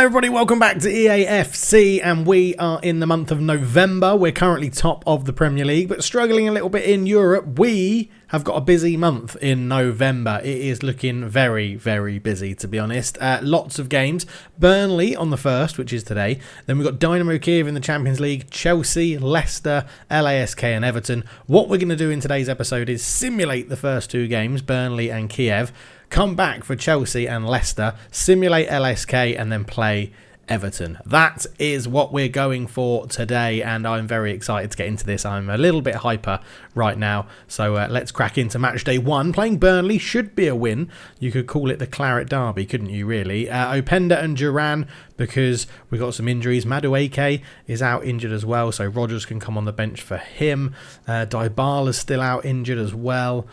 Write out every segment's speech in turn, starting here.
everybody, welcome back to EAFC, and we are in the month of November. We're currently top of the Premier League, but struggling a little bit in Europe. We have got a busy month in November. It is looking very, very busy, to be honest. Lots of games. Burnley on the 1st, which is today. Then we've got Dynamo Kiev in the Champions League, Chelsea, Leicester, LASK and Everton. What we're going to do in today's episode is simulate the first two games, Burnley and Kiev, come back for Chelsea and Leicester, simulate LSK, and then play Everton. That is what we're going for today, and I'm very excited to get into this. I'm a little bit hyper right now, so let's crack into match day one. Playing Burnley should be a win. You could call it the Claret Derby, couldn't you, really? Openda and Duran, because we got some injuries. Madueke is out injured as well, so Rodgers can come on the bench for him. Dybala's still out injured as well.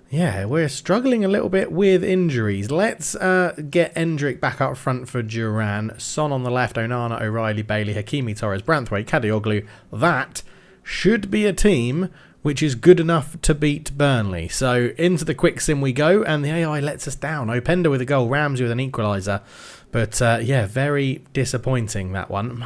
Yeah, we're struggling a little bit with injuries. Let's get Endrick back up front for Duran. Son on the left, Onana, O'Reilly, Bailey, Hakimi, Torres, Branthwaite, Kadioglu. That should be a team which is good enough to beat Burnley. So into the quick sim we go, and the AI lets us down. Openda with a goal, Ramsey with an equaliser. But yeah, very disappointing, that one.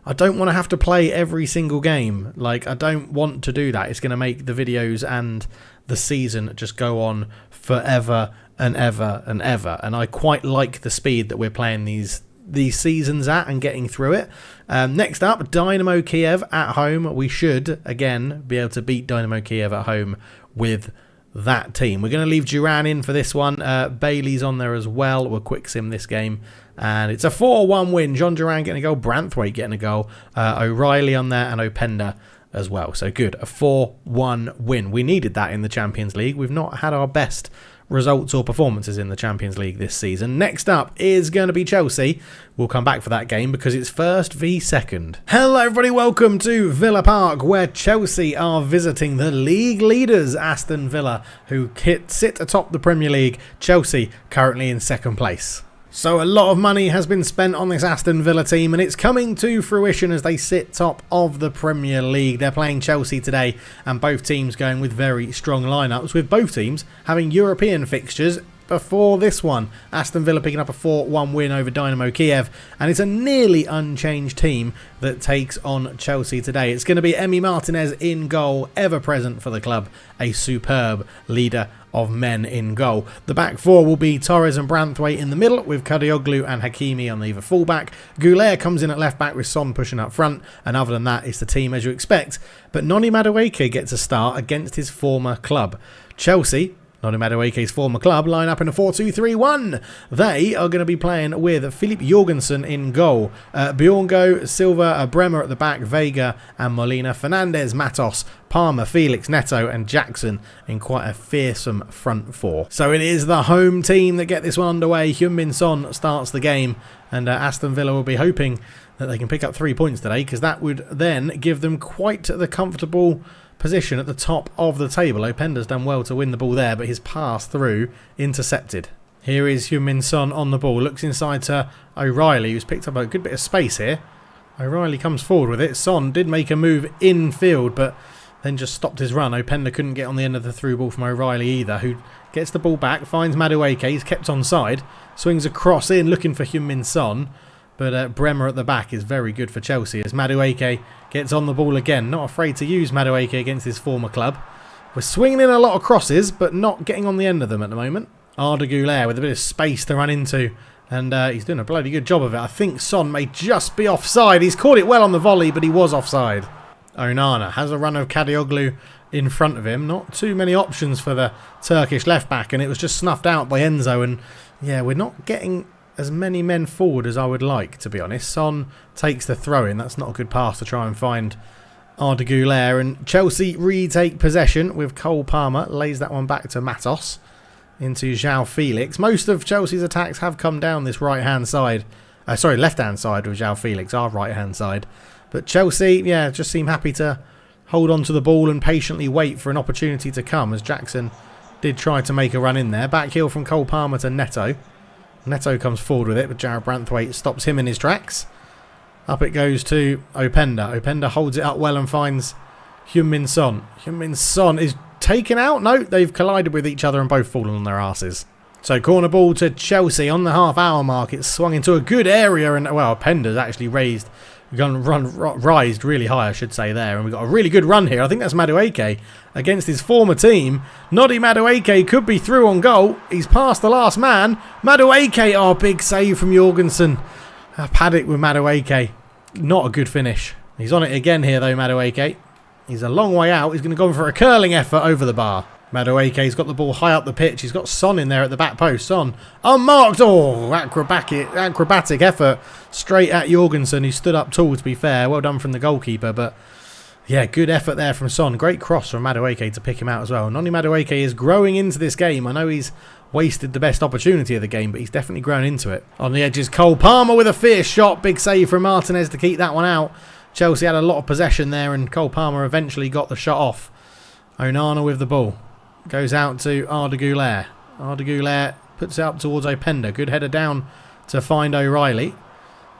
I don't want to have to play every single game. Like, I don't want to do that. It's going to make the videos and the season just go on forever and ever and ever. And I quite like the speed that we're playing these seasons at and getting through it. Next up, Dynamo Kiev at home. We should, again, be able to beat Dynamo Kiev at home with that team. We're going to leave Duran in for this one. Bailey's on there as well. We'll quick sim this game. And it's a 4-1 win. John Duran getting a goal. Branthwaite getting a goal. O'Reilly on there and Openda as well. So good. A 4-1 win. We needed that in the Champions League. We've not had our best results or performances in the Champions League this season. Next up is going to be Chelsea. We'll come back for that game because it's first v second. Hello everybody, welcome to Villa Park, where Chelsea are visiting the league leaders Aston Villa, who sit atop the Premier League. Chelsea currently in second place. So a lot of money has been spent on this Aston Villa team, and it's coming to fruition as they sit top of the Premier League. They're playing Chelsea today, and both teams going with very strong lineups, with both teams having European fixtures before this one. Aston Villa picking up a 4-1 win over Dynamo Kiev, and it's a nearly unchanged team that takes on Chelsea today. It's going to be Emi Martinez in goal, ever present for the club, a superb leader of men in goal. The back four will be Torres and Branthwaite in the middle, with Kadioglu and Hakimi on either fullback. Goulet comes in at left back with Son pushing up front, and other than that, it's the team as you expect. But Noni Madueke gets a start against his former club. Chelsea, Noni Madueke's former club, line up in a 4-2-3-1. They are going to be playing with Philip Jorgensen in goal. Bjorngo, Silva, Bremer at the back, Vega and Molina, Fernandez, Matos, Palmer, Felix, Neto and Jackson in quite a fearsome front four. So it is the home team that get this one underway. Heung-min Son starts the game, and Aston Villa will be hoping that they can pick up 3 points today, because that would then give them quite the comfortable position at the top of the table. Openda's done well to win the ball there, but his pass through intercepted. Here is Heung-min Son on the ball, looks inside to O'Reilly, who's picked up a good bit of space here. O'Reilly comes forward with it. Son did make a move infield, but then just stopped his run. Openda couldn't get on the end of the through ball from O'Reilly either, who gets the ball back, finds Madueke, he's kept onside, swings across in looking for Heung-min Son. But Bremer at the back is very good for Chelsea as Madueke gets on the ball again. Not afraid to use Madueke against his former club. We're swinging in a lot of crosses, but not getting on the end of them at the moment. Arda Güler with a bit of space to run into, and he's doing a bloody good job of it. I think Son may just be offside. He's caught it well on the volley, but he was offside. Onana has a run of Kadioglu in front of him. Not too many options for the Turkish left-back, and it was just snuffed out by Enzo. And yeah, we're not getting as many men forward as I would like, to be honest. Son takes the throw-in. That's not a good pass to try and find Arda Güler. And Chelsea retake possession with Cole Palmer. Lays that one back to Matos into João Felix. Most of Chelsea's attacks have come down this right-hand side. Left-hand side with João Felix, our right-hand side. But Chelsea, yeah, just seem happy to hold on to the ball and patiently wait for an opportunity to come, as Jackson did try to make a run in there. Back heel from Cole Palmer to Neto. Neto comes forward with it, but Jared Branthwaite stops him in his tracks. Up it goes to Openda. Openda holds it up well and finds Heung-min Son. Heung-min Son is taken out. No, they've collided with each other and both fallen on their asses. So corner ball to Chelsea on the half-hour mark. It's swung into a good area, and well, Pender's actually rised really high, I should say, there. And we've got a really good run here. I think that's Madueke against his former team. Noddy Madueke could be through on goal. He's past the last man. Madueke, oh, big save from Jorgensen. Paddock with Madueke. Not a good finish. He's on it again here, though, Madueke. He's a long way out. He's going to go for a curling effort over the bar. Madueke's got the ball high up the pitch. He's got Son in there at the back post. Son unmarked. Oh, acrobatic effort straight at Jorgensen, who stood up tall, to be fair. Well done from the goalkeeper, but yeah, good effort there from Son. Great cross from Madueke to pick him out as well. Noni Madueke is growing into this game. I know he's wasted the best opportunity of the game, but he's definitely grown into it. On the edges, Cole Palmer with a fierce shot. Big save from Martinez to keep that one out. Chelsea had a lot of possession there, and Cole Palmer eventually got the shot off. Onana with the ball. Goes out to Arda Güler. Arda Güler puts it up towards Openda. Good header down to find O'Reilly.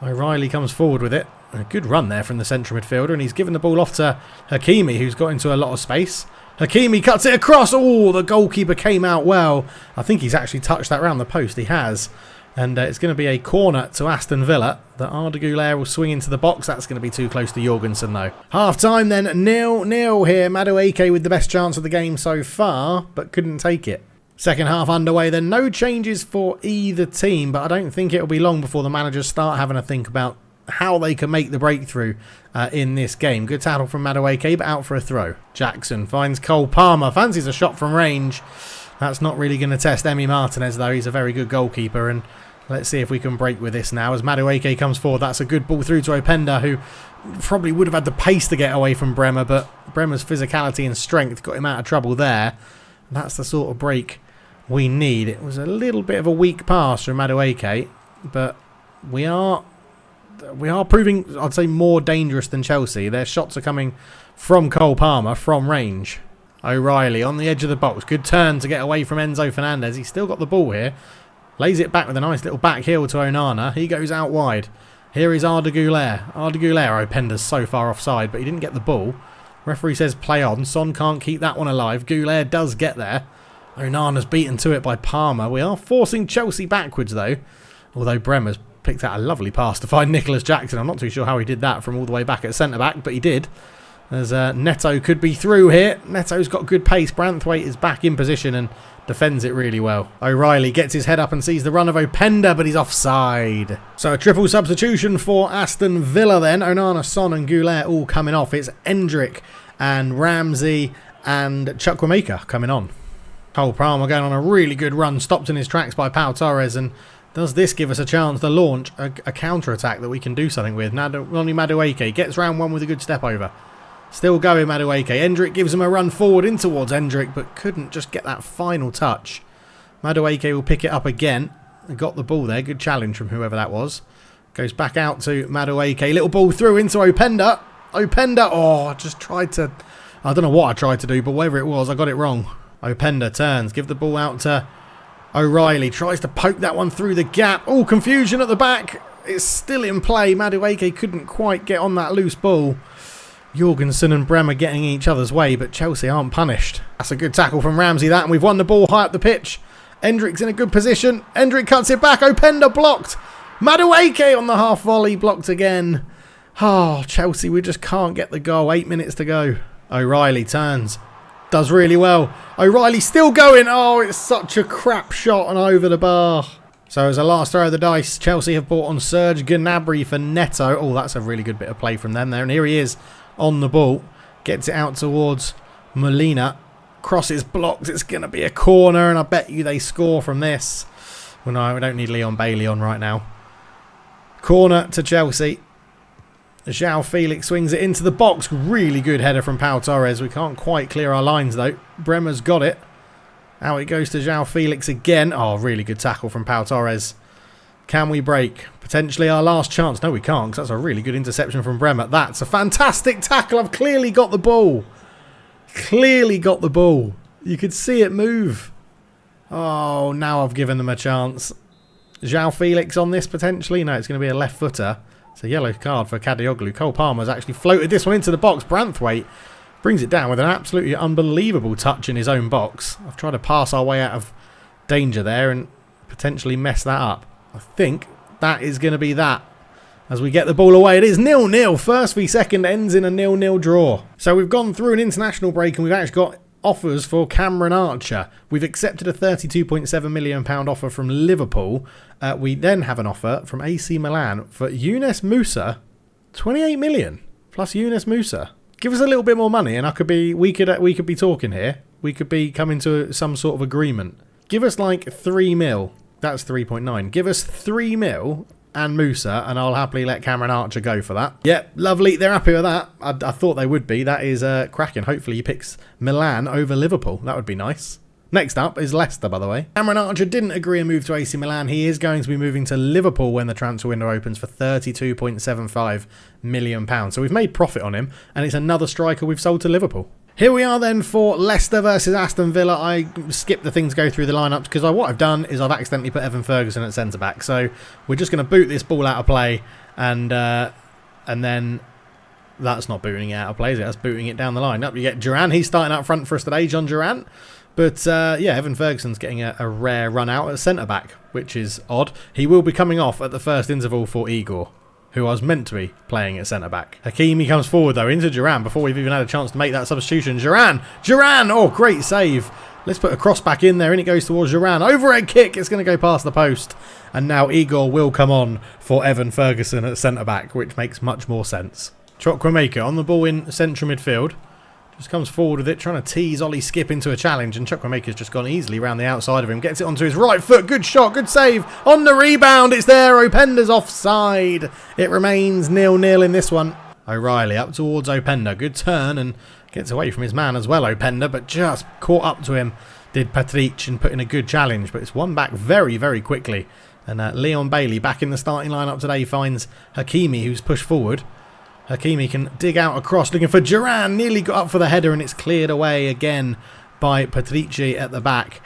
O'Reilly comes forward with it. A good run there from the central midfielder, and he's given the ball off to Hakimi, who's got into a lot of space. Hakimi cuts it across. Oh, the goalkeeper came out well. I think he's actually touched that round the post. He has. And it's going to be a corner to Aston Villa. The Arda Güler will swing into the box. That's going to be too close to Jorgensen, though. Half-time then, 0-0 here. Madueke with the best chance of the game so far, but couldn't take it. Second half underway then. No changes for either team, but I don't think it'll be long before the managers start having a think about how they can make the breakthrough in this game. Good tackle from Madueke, but out for a throw. Jackson finds Cole Palmer. Fancies a shot from range. That's not really going to test Emi Martinez, though. He's a very good goalkeeper, and let's see if we can break with this now. As Madueke comes forward, that's a good ball through to Openda, who probably would have had the pace to get away from Bremer, but Bremer's physicality and strength got him out of trouble there. And that's the sort of break we need. It was a little bit of a weak pass from Madueke, but we are proving, I'd say, more dangerous than Chelsea. Their shots are coming from Cole Palmer, from range. O'Reilly on the edge of the box. Good turn to get away from Enzo Fernandez. He's still got the ball here. Lays it back with a nice little back heel to Onana. He goes out wide. Here is Arda Güler. Arda Güler, Openda's so far offside, but he didn't get the ball. Referee says play on. Son can't keep that one alive. Güler does get there. Onana's beaten to it by Palmer. We are forcing Chelsea backwards, though. Although Bremer's picked out a lovely pass to find Nicholas Jackson. I'm not too sure how he did that from all the way back at centre-back, but he did. As Neto could be through here. Neto's got good pace. Branthwaite is back in position and defends it really well. O'Reilly gets his head up and sees the run of Openda, but he's offside. So a triple substitution for Aston Villa then. Onana, Son and Güler all coming off. It's Endrick and Ramsey and Chukwuemeka coming on. Cole Palmer going on a really good run. Stopped in his tracks by Pau Torres, and does this give us a chance to launch a counter-attack that we can do something with? Noni Madueke gets round one with a good step over. Still going, Madueke. Endrick gives him a run forward in towards Endrick, but couldn't just get that final touch. Madueke will pick it up again. Got the ball there. Good challenge from whoever that was. Goes back out to Madueke. Little ball through into Openda. Openda, oh, I just tried to... I don't know what I tried to do, but whatever it was, I got it wrong. Openda turns. Give the ball out to O'Reilly. Tries to poke that one through the gap. Oh, confusion at the back. It's still in play. Madueke couldn't quite get on that loose ball. Jorgensen and Bremer getting in each other's way, but Chelsea aren't punished. That's a good tackle from Ramsey, that, and we've won the ball high up the pitch. Endrick's in a good position. Endrick cuts it back. Openda blocked. Madueke on the half volley, blocked again. Oh, Chelsea, we just can't get the goal. 8 minutes to go. O'Reilly turns. Does really well. O'Reilly still going. Oh, it's such a crap shot and over the bar. So as a last throw of the dice, Chelsea have brought on Serge Gnabry for Neto. Oh, that's a really good bit of play from them there. And here he is on the ball. Gets it out towards Molina. Cross is blocked. It's going to be a corner, and I bet you they score from this. Well, no, we don't need Leon Bailey on right now. Corner to Chelsea. João Felix swings it into the box. Really good header from Pau Torres. We can't quite clear our lines, though. Bremer's got it. Out it goes to João Felix again. Oh, really good tackle from Pau Torres. Can we break? Potentially our last chance. No, we can't, because that's a really good interception from Bremer. That's a fantastic tackle. I've clearly got the ball. Clearly got the ball. You could see it move. Oh, now I've given them a chance. João Felix on this, potentially. No, it's going to be a left footer. It's a yellow card for Kadioglu. Cole Palmer's actually floated this one into the box. Branthwaite brings it down with an absolutely unbelievable touch in his own box. I've tried to pass our way out of danger there, and potentially mess that up. I think that is going to be that. As we get the ball away, it is 0-0. First v second ends in a 0-0 draw. So we've gone through an international break and we've actually got offers for Cameron Archer. We've accepted a £32.7 million offer from Liverpool. We then have an offer from AC Milan for Yunus Musa, 28 million plus Yunus Musa. Give us a little bit more money and we could be talking here. We could be coming to some sort of agreement. Give us like 3 mil. That's 3.9. Give us 3 mil and Musa, and I'll happily let Cameron Archer go for that. Yep, lovely. They're happy with that. I thought they would be. That is cracking. Hopefully he picks Milan over Liverpool. That would be nice. Next up is Leicester, by the way. Cameron Archer didn't agree a move to AC Milan. He is going to be moving to Liverpool when the transfer window opens for £32.75 million. So we've made profit on him, and it's another striker we've sold to Liverpool. Here we are then for Leicester versus Aston Villa. I skipped the thing to go through the lineups because what I've done is I've accidentally put Evan Ferguson at centre-back. So we're just going to boot this ball out of play, and then that's not booting it out of play, is it? That's booting it down the line. Up you get Duran. He's starting out front for us today, John Duran. But yeah, Evan Ferguson's getting a rare run out at centre-back, which is odd. He will be coming off at the first interval for Igor, who I was meant to be playing at centre-back. Hakimi comes forward, though, into Duran before we've even had a chance to make that substitution. Duran! Oh, great save. Let's put a cross back in there, and it goes towards Duran. Overhead kick, it's going to go past the post. And now Igor will come on for Evan Ferguson at centre-back, which makes much more sense. Chukwuemeka on the ball in central midfield. Just comes forward with it, trying to tease Ollie Skip into a challenge, and Chukwuemeka's just gone easily around the outside of him. Gets it onto his right foot. Good shot, good save. On the rebound, it's there. Openda's offside. It remains 0-0 in this one. O'Reilly up towards Openda. Good turn and gets away from his man as well, Openda, but just caught up to him. Did Patric and put in a good challenge, but it's won back very, very quickly. And Leon Bailey back in the starting lineup today finds Hakimi, who's pushed forward. Hakimi can dig out across, looking for Duran. Nearly got up for the header, and it's cleared away again by Patrici at the back.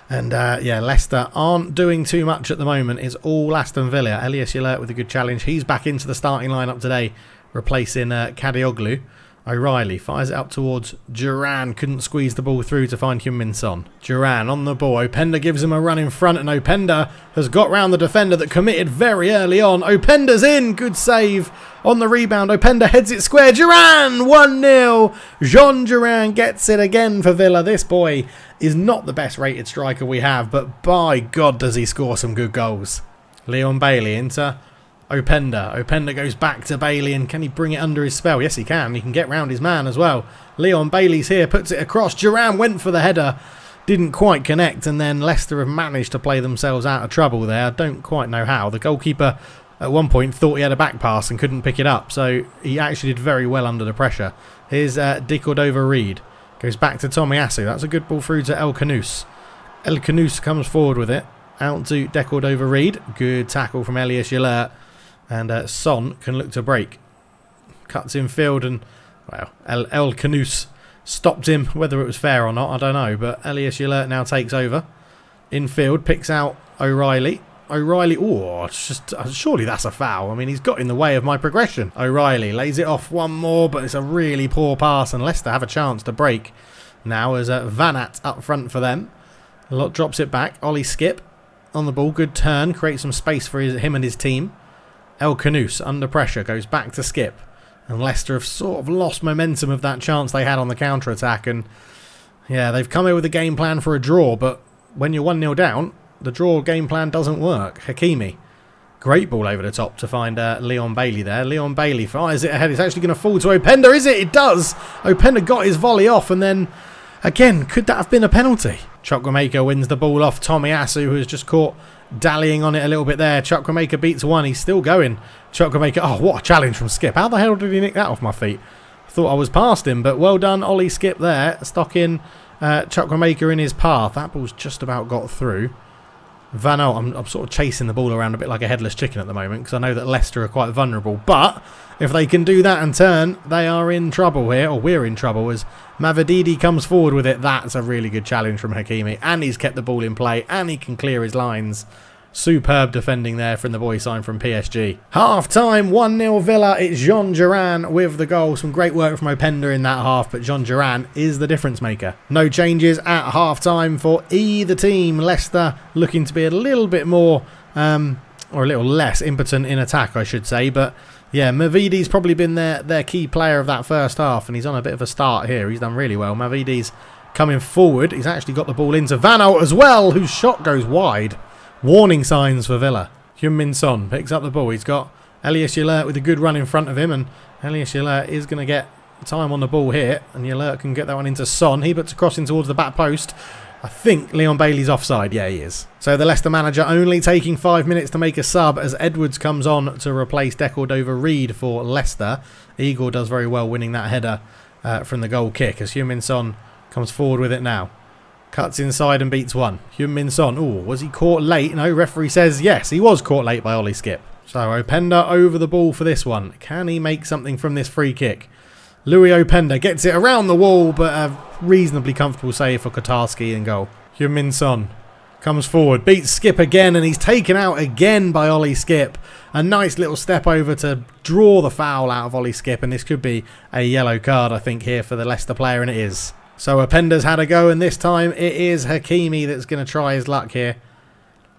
And yeah, Leicester aren't doing too much at the moment. It's all Aston Villa. Elias Yalert with a good challenge. He's back into the starting lineup today, replacing Kadioglu. O'Reilly fires it up towards Duran. Couldn't squeeze the ball through to find Heung-min Son. Duran on the ball. Openda gives him a run in front, and Openda has got round the defender that committed very early on. Openda's in. Good save on the rebound. Openda heads it square. Duran 1-0. Jean Duran gets it again for Villa. This boy is not the best rated striker we have, but by God does he score some good goals. Leon Bailey into Openda. Openda goes back to Bailey, and can he bring it under his spell? Yes, he can. He can get round his man as well. Leon Bailey's here, puts it across. Duran went for the header, didn't quite connect, and then Leicester have managed to play themselves out of trouble there. I don't quite know how. The goalkeeper at one point thought he had a back pass and couldn't pick it up, so he actually did very well under the pressure. Here's De Cordova-Reid. Goes back to Tomiyasu. That's a good ball through to El Kanous. El Kanous comes forward with it. Out to De Cordova-Reid. Good tackle from Elias Yalert. And Son can look to break. Cuts in field, and well, El Kanous stopped him. Whether it was fair or not, I don't know. But Elias Yalert now takes over. In field, picks out O'Reilly. O'Reilly, oh, just surely that's a foul. I mean, he's got in the way of my progression. O'Reilly lays it off one more, but it's a really poor pass, and Leicester have a chance to break. Now as Van Aert up front for them. Lot drops it back. Ollie Skip on the ball. Good turn. Creates some space for him and his team. El Kanous under pressure goes back to Skip, and Leicester have sort of lost momentum of that chance they had on the counter-attack, and yeah, they've come in with a game plan for a draw, but when you're 1-0 down, the draw game plan doesn't work. Hakimi, great ball over the top to find Leon Bailey there. Leon Bailey fires it ahead. It's actually going to fall to Openda, is it? It does! Openda got his volley off, and then again, could that have been a penalty? Chukwuemeka wins the ball off Tomiyasu, who has just caught dallying on it a little bit there. Chukwuemeka beats one. He's still going. Chukwuemeka, oh, what a challenge from Skip. How the hell did he nick that off my feet? I thought I was past him, but well done, Ollie Skip there. Stocking Chukwuemeka in his path. That ball's just about got through. Van Aert, I'm sort of chasing the ball around a bit like a headless chicken at the moment, because I know that Leicester are quite vulnerable. But if they can do that and turn, they are in trouble here, or we're in trouble, as Mavididi comes forward with it. That's a really good challenge from Hakimi, and he's kept the ball in play, and he can clear his lines Superb defending there from the boy signed from PSG. Half time, 1-0 Villa. It's Jean Duran with the goal. Some great work from Openda in that half, but Jean Duran is the difference maker. No changes at half time for either team. Leicester looking to be a little bit more, or a little less impotent in attack, I should say. But yeah, Mavidi's probably been their key player of that first half, and he's on a bit of a start here. He's done really well. Mavidi's coming forward. He's actually got the ball into Van Aert as well, whose shot goes wide. Warning signs for Villa. Heung-min Son picks up the ball. He's got Elias Yalert with a good run in front of him, and Elias Yalert is going to get time on the ball here, and Yalert can get that one into Son. He puts a cross in towards the back post. I think Leon Bailey's offside. Yeah, he is. So the Leicester manager only taking 5 minutes to make a sub as Edwards comes on to replace Decordova-Reid for Leicester. Igor does very well winning that header from the goal kick as Heung-min Son comes forward with it now. Cuts inside and beats one. Heung-min Son. Oh, was he caught late? No, referee says yes, he was caught late by Ollie Skip. So Openda over the ball for this one. Can he make something from this free kick? Louis Openda gets it around the wall, but a reasonably comfortable save for Kotarski in goal. Heung-min Son comes forward, beats Skip again, and he's taken out again by Ollie Skip. A nice little step over to draw the foul out of Ollie Skip, and this could be a yellow card, I think, here for the Leicester player, and it is. So Openda's had a go, and this time it is Hakimi that's going to try his luck here.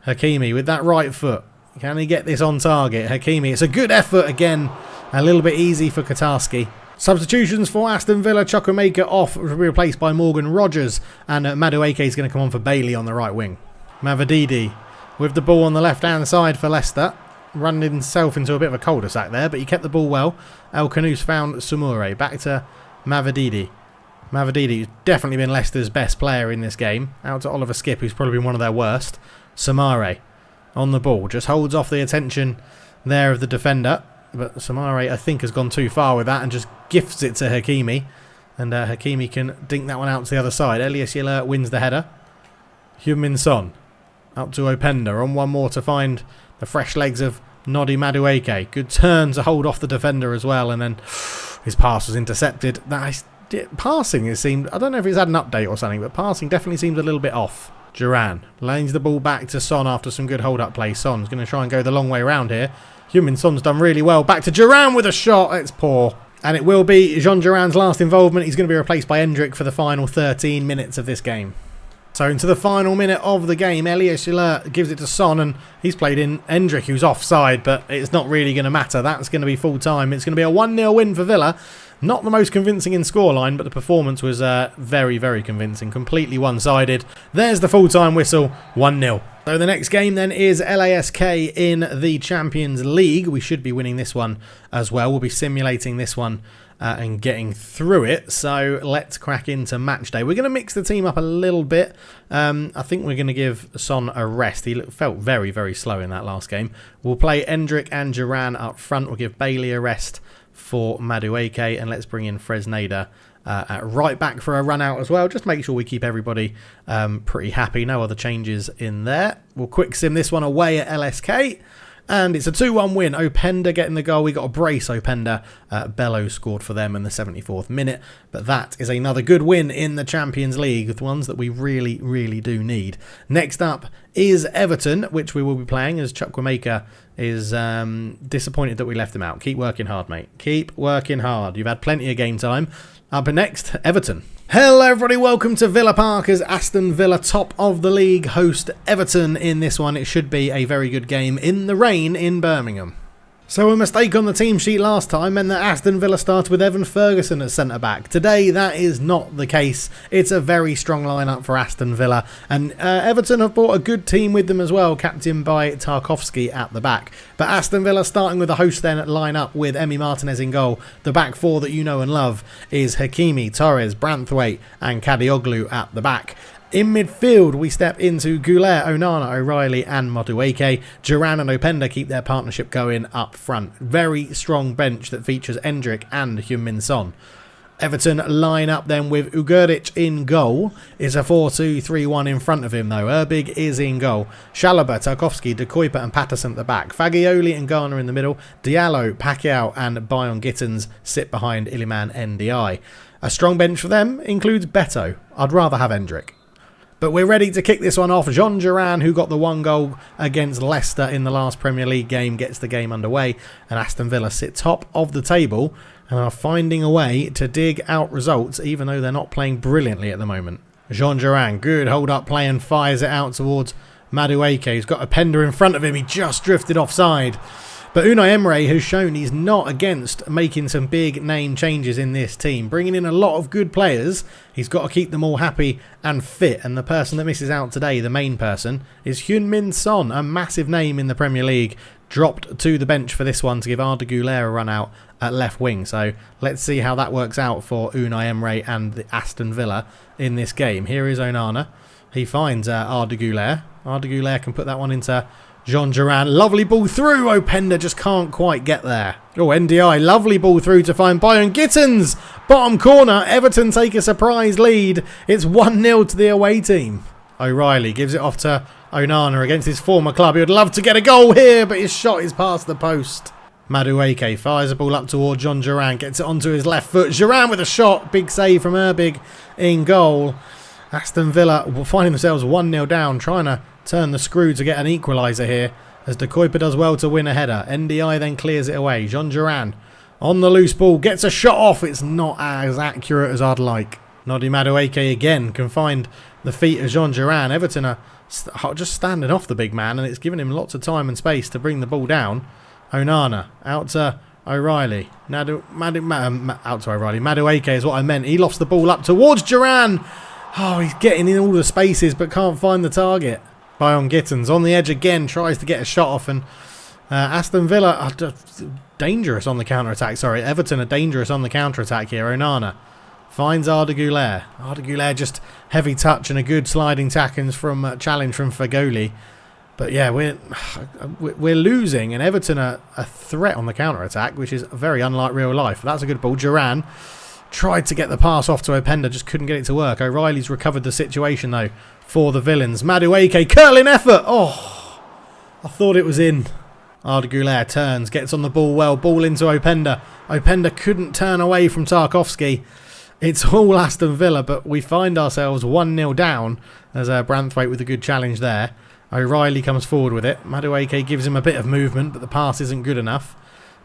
Hakimi with that right foot. Can he get this on target? Hakimi, it's a good effort again. A little bit easy for Kotarski. Substitutions for Aston Villa. Chukwuemeka off, replaced by Morgan Rogers. And Madueke is going to come on for Bailey on the right wing. Mavididi with the ball on the left-hand side for Leicester. Running himself into a bit of a cul-de-sac there, but he kept the ball well. El Khanous found Sumure. Back to Mavididi. Mavididi, who's definitely been Leicester's best player in this game. Out to Oliver Skip, who's probably been one of their worst. Samare on the ball. Just holds off the attention there of the defender. But Samare, I think, has gone too far with that and just gifts it to Hakimi. And Hakimi can dink that one out to the other side. Elias Yalert wins the header. Heung-min Son up to Openda. On one more to find the fresh legs of Noddy Madueke. Good turn to hold off the defender as well. And then his pass was intercepted. Passing, it seemed, I don't know if it's had an update or something, but passing definitely seemed a little bit off. Duran lanes the ball back to Son after some good hold-up play. Son's going to try and go the long way around here. Heung-min Son's done really well. Back to Duran with a shot. It's poor. And it will be Jean Duran's last involvement. He's going to be replaced by Endrick for the final 13 minutes of this game. So into the final minute of the game, Elias Yalert gives it to Son, and he's played in Endrick, who's offside, but it's not really going to matter. That's going to be full time. It's going to be a 1-0 win for Villa. Not the most convincing in scoreline, but the performance was very, very convincing. Completely one-sided. There's the full-time whistle, 1-0. So the next game then is LASK in the Champions League. We should be winning this one as well. We'll be simulating this one and getting through it. So let's crack into match day. We're going to mix the team up a little bit. I think we're going to give Son a rest. He felt very, very slow in that last game. We'll play Endrick and Duran up front. We'll give Bailey a rest for Madueke, and let's bring in Fresneda at right back for a run out as well. Just make sure we keep everybody pretty happy. No other changes in there. We'll quick sim this one away at LSK. And it's a 2-1 win. Openda getting the goal. We got a brace Openda. Bello scored for them in the 74th minute. But that is another good win in the Champions League, with ones that we really, really do need. Next up is Everton, which we will be playing as Chukwuemeka is disappointed that we left him out. Keep working hard, mate. Keep working hard. You've had plenty of game time. Up next, Everton. Hello everybody, welcome to Villa Park as Aston Villa, top of the league, host Everton in this one. It should be a very good game in the rain in Birmingham. So a mistake on the team sheet last time meant that Aston Villa started with Evan Ferguson at centre-back. Today that is not the case. It's a very strong lineup for Aston Villa, and Everton have brought a good team with them as well, captained by Tarkowski at the back. But Aston Villa starting with the host then line-up with Emi Martinez in goal. The back four that you know and love is Hakimi, Torres, Branthwaite and Kadioglu at the back. In midfield, we step into Goulet, Onana, O'Reilly and Madueke. Duran and Openda keep their partnership going up front. Very strong bench that features Endrick and Heung-min Son. Everton line up then with Ugurdic in goal. It's a 4-2-3-1 in front of him though. Erbig is in goal. Chalobah, Tarkowski, De Kuyper and Patterson at the back. Fagioli and Garner in the middle. Diallo, Pacquiao and Bayon Gittins sit behind Iliman Ndiaye. A strong bench for them includes Beto. I'd rather have Endrick. But we're ready to kick this one off. Jean Duran, who got the 1 goal against Leicester in the last Premier League game, gets the game underway. And Aston Villa sit top of the table and are finding a way to dig out results, even though they're not playing brilliantly at the moment. Jean Duran, good hold-up play and fires it out towards Madueke. He's got Openda in front of him. He just drifted offside. But Unai Emery has shown he's not against making some big name changes in this team. Bringing in a lot of good players. He's got to keep them all happy and fit. And the person that misses out today, the main person, is Heung-min Son, a massive name in the Premier League. Dropped to the bench for this one to give Arda Güler a run out at left wing. So let's see how that works out for Unai Emery and the Aston Villa in this game. Here is Onana. He finds Arda Güler. Arda Güler can put that one into Jean Duran. Lovely ball through. Openda just can't quite get there. Oh, NDI. Lovely ball through to find Bayern Gittens. Bottom corner. Everton take a surprise lead. It's 1-0 to the away team. O'Reilly gives it off to Onana against his former club. He would love to get a goal here, but his shot is past the post. Madueke fires the ball up towards Jean Duran. Gets it onto his left foot. Duran with a shot. Big save from Erbig in goal. Aston Villa finding themselves 1-0 down, trying to turn the screw to get an equaliser here, as De Kuyper does well to win a header. NDI then clears it away. Jean Duran on the loose ball, gets a shot off. It's not as accurate as I'd like. Noddy Madueke again can find the feet of Jean Duran. Everton are just standing off the big man, and it's given him lots of time and space to bring the ball down. Onana out to O'Reilly. Out to O'Reilly. Madueke is what I meant. He lofts the ball up towards Duran. Oh, he's getting in all the spaces but can't find the target. Bayern Gittens on the edge again, tries to get a shot off, and Aston Villa are dangerous on the counter-attack. Sorry, Everton are dangerous on the counter-attack here. Onana finds Arda Güler. Arda Güler just heavy touch and a good sliding challenge from Fagoli. But yeah, we're losing, and Everton are a threat on the counter-attack, which is very unlike real life. That's a good ball. Duran tried to get the pass off to Openda, just couldn't get it to work. O'Reilly's recovered the situation, though, for the Villains. Madueke, curling effort. Oh, I thought it was in. Arda Güler turns, gets on the ball well. Ball into Openda. Openda couldn't turn away from Tarkowski. It's all Aston Villa, but we find ourselves 1-0 down as Branthwaite with a good challenge there. O'Reilly comes forward with it. Madueke gives him a bit of movement, but the pass isn't good enough.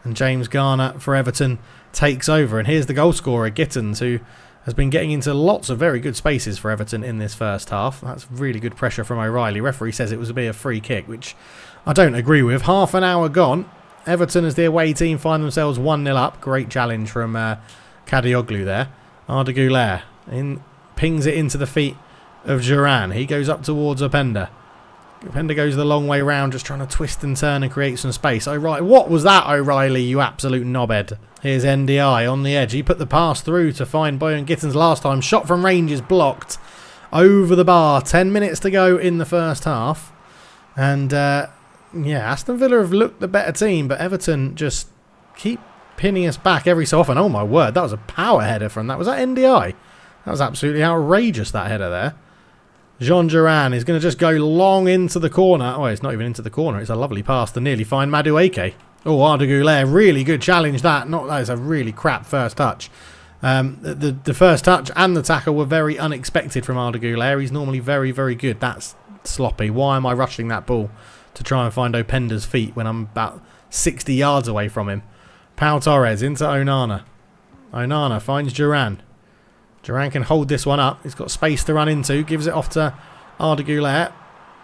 And James Garner for Everton takes over. And here's the goal scorer, Gittens, who has been getting into lots of very good spaces for Everton in this first half. That's really good pressure from O'Reilly. Referee says it was a free kick, which I don't agree with. Half an hour gone. Everton, as the away team, find themselves 1-0 up. Great challenge from Kadioglu there. Arda Güler pings it into the feet of Duran. He goes up towards Openda. Openda goes the long way round, just trying to twist and turn and create some space. O'Reilly, what was that, O'Reilly, you absolute knobhead? Here's NDI on the edge. He put the pass through to find Bayern Gittens last time. Shot from range is blocked over the bar. 10 minutes to go in the first half. And, yeah, Aston Villa have looked the better team, but Everton just keep pinning us back every so often. Oh, my word, that was a power header from that. Was that NDI? That was absolutely outrageous, that header there. Jean Duran is going to just go long into the corner. Oh, it's not even into the corner. It's a lovely pass to nearly find Madueke. Oh, Arda Güler, really good challenge that. That is a really crap first touch. The first touch and the tackle were very unexpected from Arda Güler. He's normally very, very good. That's sloppy. Why am I rushing that ball to try and find Openda's feet when I'm about 60 yards away from him? Pau Torres into Onana. Onana finds Duran. Duran can hold this one up. He's got space to run into. Gives it off to Arda Güler.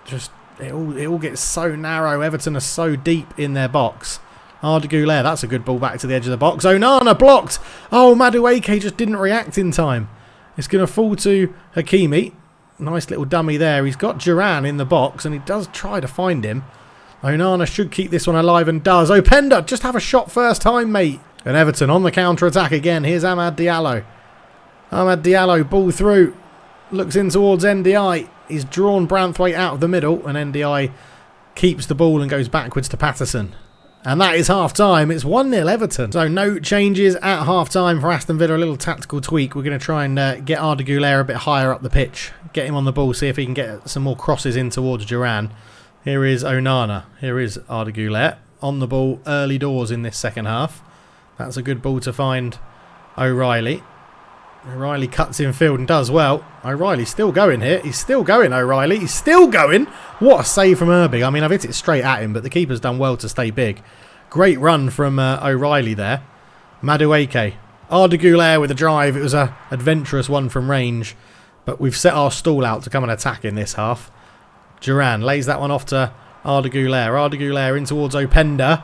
Just it all gets so narrow. Everton are so deep in their box. Arda Güler, that's a good ball back to the edge of the box. Onana blocked. Oh, Madueke just didn't react in time. It's going to fall to Hakimi. Nice little dummy there. He's got Duran in the box, and he does try to find him. Onana should keep this one alive and does. Openda, just have a shot first time, mate. And Everton on the counter-attack again. Here's Amad Diallo. Amad Diallo, ball through. Looks in towards NDI. He's drawn Branthwaite out of the middle, and NDI keeps the ball and goes backwards to Patterson. And that is half-time. It's 1-0 Everton. So no changes at half-time for Aston Villa. A little tactical tweak. We're going to try and get Arda Güler a bit higher up the pitch. Get him on the ball, see if he can get some more crosses in towards Duran. Here is Onana. Here is Arda Güler on the ball early doors in this second half. That's a good ball to find O'Reilly. O'Reilly cuts in field and does well. O'Reilly's still going here. He's still going, O'Reilly. He's still going. What a save from Herbig. I mean, I've hit it straight at him, but the keeper's done well to stay big. Great run from O'Reilly there. Madueke. Ardegulaire with a drive. It was an adventurous one from range, but we've set our stall out to come and attack in this half. Duran lays that one off to Ardegulaire. Ardegulaire in towards Openda.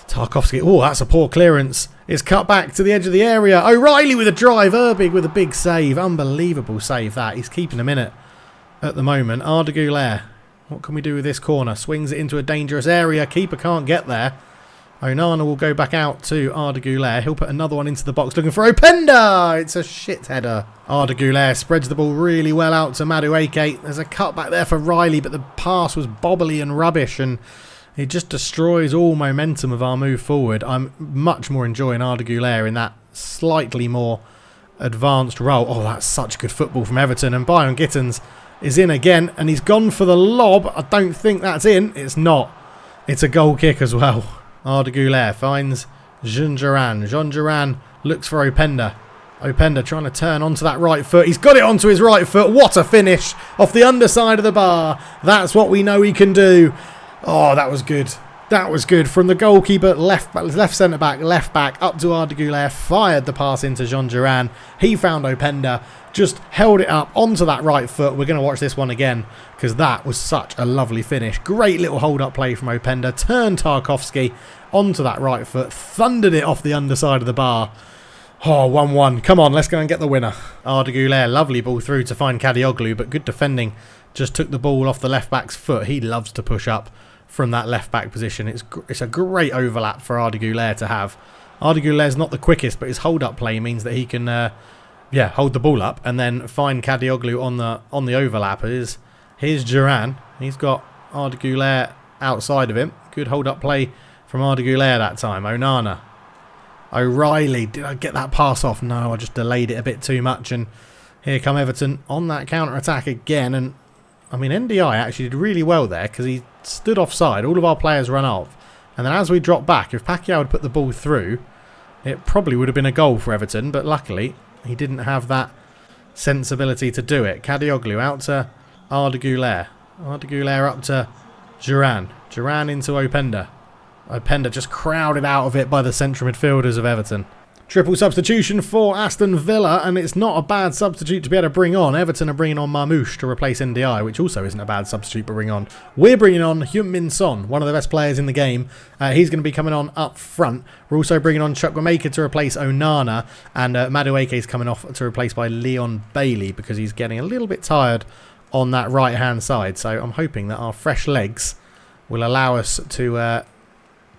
Tarkowski. Oh, that's a poor clearance. It's cut back to the edge of the area. O'Reilly with a drive. Herbig with a big save. Unbelievable save that. He's keeping him in it at the moment. Ardegulaire. What can we do with this corner? Swings it into a dangerous area. Keeper can't get there. Onana will go back out to Ardegulaire. He'll put another one into the box looking for Openda. It's a shit header. Ardegulaire spreads the ball really well out to Madueke. There's a cut back there for Riley, but the pass was bobbly and rubbish, and it just destroys all momentum of our move forward. I'm much more enjoying Ardegulaire in that slightly more advanced role. Oh, that's such good football from Everton. And Byron Gittins is in again, and he's gone for the lob. I don't think that's in. It's not. It's a goal kick as well. Ardegulaire finds Jean Duran. Jean Duran looks for Openda. Openda trying to turn onto that right foot. He's got it onto his right foot. What a finish off the underside of the bar. That's what we know he can do. Oh, that was good. That was good. From the goalkeeper, left centre-back, left back, up to Ardegulaire. Fired the pass into Jean Duran. He found Openda. Just held it up onto that right foot. We're going to watch this one again because that was such a lovely finish. Great little hold-up play from Openda. Turned Tarkowski onto that right foot. Thundered it off the underside of the bar. Oh, 1-1. Come on, let's go and get the winner. Ardegulaire, lovely ball through to find Kadioglu, but good defending. Just took the ball off the left-back's foot. He loves to push up from that left-back position. It's a great overlap for Ardegulaire to have. Ardegulaire's not the quickest, but his hold-up play means that he can... hold the ball up and then find Kadioglu on the overlap. Here's Duran. He's got Ardegulaire outside of him. Good hold-up play from Ardegulaire that time. Onana. O'Reilly. Did I get that pass off? No, I just delayed it a bit too much. And here come Everton on that counter-attack again. And, I mean, NDI actually did really well there because he stood offside. All of our players run off. And then as we drop back, if Pacquiao had put the ball through, it probably would have been a goal for Everton. But luckily... he didn't have that sensibility to do it. Kadioglu out to Ardegulaire. Ardegulaire up to Duran. Duran into Openda. Openda just crowded out of it by the central midfielders of Everton. Triple substitution for Aston Villa, and it's not a bad substitute to be able to bring on. Everton are bringing on Marmouche to replace NDI, which also isn't a bad substitute to bring on. We're bringing on Heung-min Son, one of the best players in the game. He's going to be coming on up front. We're also bringing on Chukwuemeka to replace Onana, and Madueke is coming off to replace by Leon Bailey because he's getting a little bit tired on that right-hand side. So I'm hoping that our fresh legs will allow us to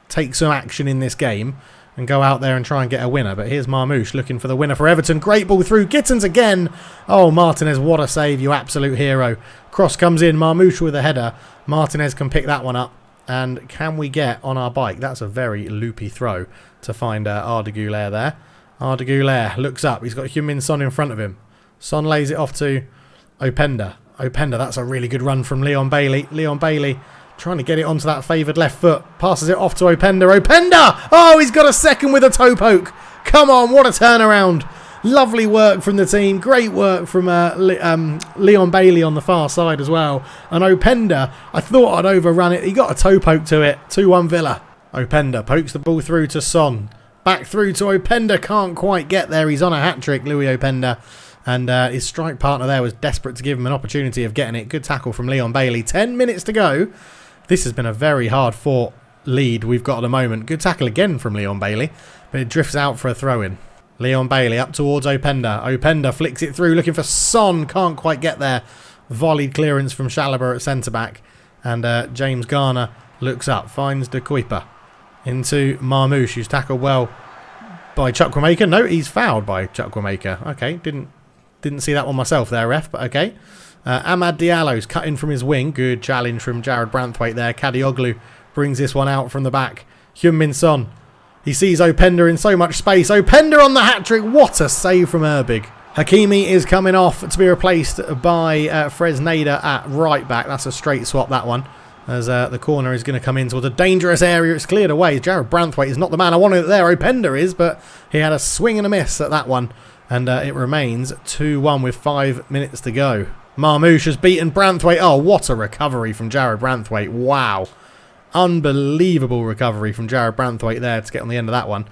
take some action in this game and go out there and try and get a winner. But here's Marmouche looking for the winner for Everton. Great ball through. Gittins again. Oh, Martinez, what a save. You absolute hero. Cross comes in. Marmouche with a header. Martinez can pick that one up. And can we get on our bike? That's a very loopy throw to find Ardegulaire there. Ardegulaire looks up. He's got Heung-min Son in front of him. Son lays it off to Openda. Openda, that's a really good run from Leon Bailey. Leon Bailey trying to get it onto that favoured left foot. Passes it off to Openda. Openda! Oh, he's got a second with a toe poke. Come on, what a turnaround. Lovely work from the team. Great work from Leon Bailey on the far side as well. And Openda, I thought I'd overrun it. He got a toe poke to it. 2-1 Villa. Openda pokes the ball through to Son. Back through to Openda. Can't quite get there. He's on a hat-trick, Louis Openda. And his strike partner there was desperate to give him an opportunity of getting it. Good tackle from Leon Bailey. 10 minutes to go. This has been a very hard-fought lead we've got at the moment. Good tackle again from Leon Bailey, but it drifts out for a throw-in. Leon Bailey up towards Openda. Openda flicks it through, looking for Son. Can't quite get there. Volleyed clearance from Chalobah at centre-back. And James Garner looks up, finds De Kuiper into Marmouche, who's tackled well by Chukwuemeka. No, he's fouled by Chukwuemeka. Okay, didn't see that one myself there, ref, but okay. Amad Diallo's cut in from his wing. Good challenge from Jared Branthwaite there. Kadioglu brings this one out from the back. Heung-min Son. He sees Openda in so much space. Openda on the hat-trick. What a save from Herbig. Hakimi is coming off to be replaced by Fresneda at right back. That's a straight swap, that one. As the corner is going to come in towards a dangerous area. It's cleared away. Jared Branthwaite is not the man I wanted there. Openda is, but he had a swing and a miss at that one. And it remains 2-1 with 5 minutes to go. Marmoush has beaten Branthwaite. Oh, what a recovery from Jared Branthwaite. Wow. Unbelievable recovery from Jared Branthwaite there to get on the end of that one.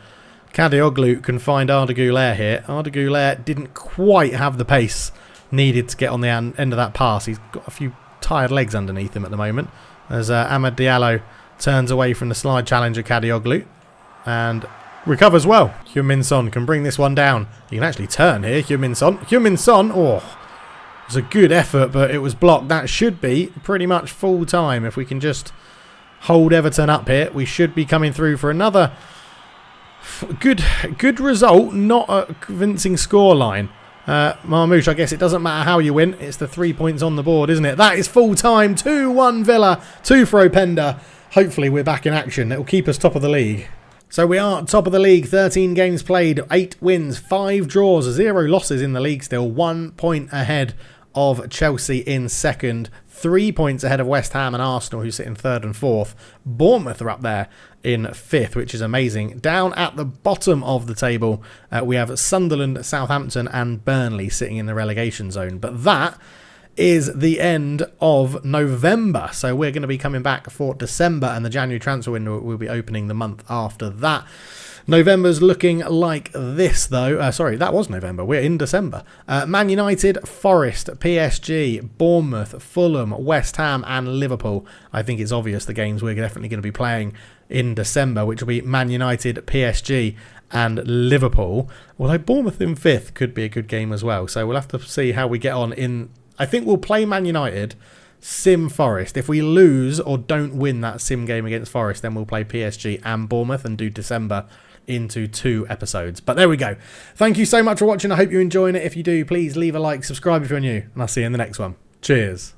Kadioglu can find Arda Güler here. Arda Güler didn't quite have the pace needed to get on the end of that pass. He's got a few tired legs underneath him at the moment. As Amad Diallo turns away from the slide challenge of Kadioglu. And recovers well. Heung-min Son can bring this one down. You can actually turn here, Heung-min Son. Heung-min Son, oh, it was a good effort, but it was blocked. That should be pretty much full time. If we can just hold Everton up here, we should be coming through for another good result. Not a convincing scoreline. Marmoush, I guess it doesn't matter how you win. It's the 3 points on the board, isn't it? That is full time. 2-1 Villa, 2 for Openda. Hopefully we're back in action. It will keep us top of the league. So we are top of the league, 13 games played, 8 wins, 5 draws, 0 losses in the league still, 1 point ahead of Chelsea in second, 3 points ahead of West Ham and Arsenal, who sit in third and fourth. Bournemouth are up there in fifth, which is amazing. Down at the bottom of the table, we have Sunderland, Southampton and Burnley sitting in the relegation zone. But that is the end of November. So we're going to be coming back for December, and the January transfer window will be opening the month after that. November's looking like this, though. Sorry, that was November. We're in December. Man United, Forest, PSG, Bournemouth, Fulham, West Ham and Liverpool. I think it's obvious the games we're definitely going to be playing in December, which will be Man United, PSG and Liverpool. Although Bournemouth in fifth could be a good game as well. So we'll have to see how we get on in... I think we'll play Man United, sim Forest. If we lose or don't win that sim game against Forest, then we'll play PSG and Bournemouth and do December into 2 episodes. But there we go. Thank you so much for watching. I hope you're enjoying it. If you do, please leave a like, subscribe if you're new, and I'll see you in the next one. Cheers.